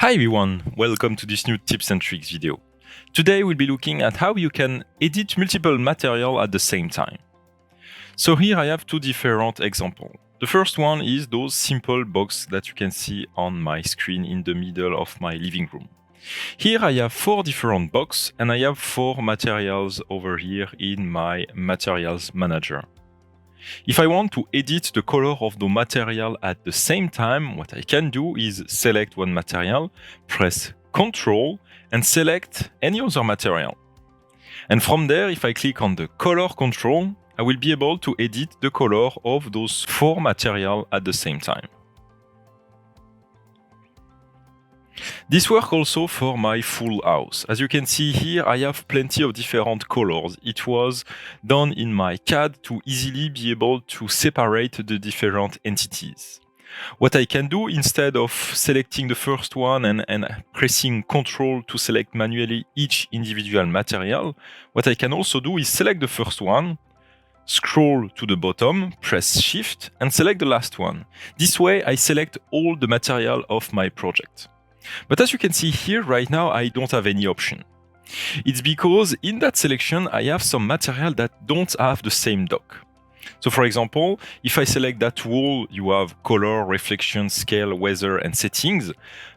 Hi everyone, welcome to this new tips and tricks video. Today we'll be looking at how you can edit multiple material at the same time. So here I have two different examples. The first one is those simple boxes that you can see on my screen in the middle of my living room. Here I have 4 different boxes and I have 4 materials over here in my materials manager. If I want to edit the color of the material at the same time, what I can do is select one material, press Ctrl and select any other material. And from there, if I click on the color control, I will be able to edit the color of those 4 materials at the same time. This works also for my full house. As you can see here, I have plenty of different colors. It was done in my CAD to easily be able to separate the different entities. What I can do, instead of selecting the first one and pressing Ctrl to select manually each individual material, what I can also do is select the first one, scroll to the bottom, press Shift, and select the last one. This way, I select all the material of my project. But as you can see here, right now, I don't have any option. It's because in that selection, I have some material that don't have the same dock. So for example, if I select that wall, you have color, reflection, scale, weather, and settings,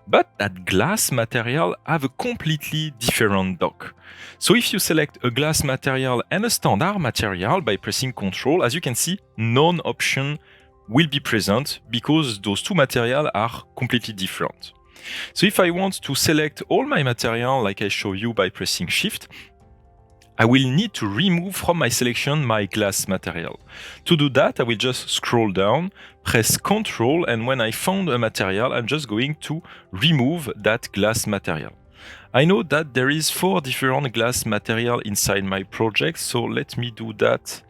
but that glass material have a completely different dock. So if you select a glass material and a standard material by pressing Ctrl, as you can see, none option will be present because those two materials are completely different. So if I want to select all my material like I show you by pressing Shift, I will need to remove from my selection my glass material. To do that, I will just scroll down, press Ctrl, and when I found a material, I'm just going to remove that glass material. I know that there is 4 different glass material inside my project, so let me do that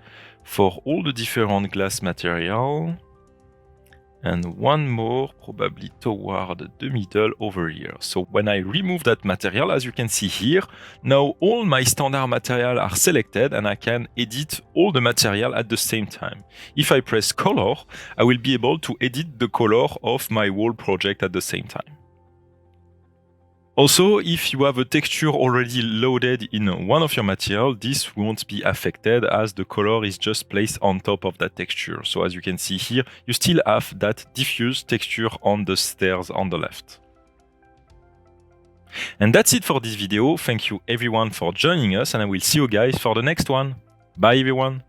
for all the different glass material. And one more probably toward the middle over here. So when I remove that material, as you can see here, now all my standard material are selected and I can edit all the material at the same time. If I press color, I will be able to edit the color of my whole project at the same time. Also, if you have a texture already loaded in one of your materials, this won't be affected as the color is just placed on top of that texture. So as you can see here, you still have that diffuse texture on the stairs on the left. And that's it for this video. Thank you everyone for joining us and I will see you guys for the next one. Bye everyone.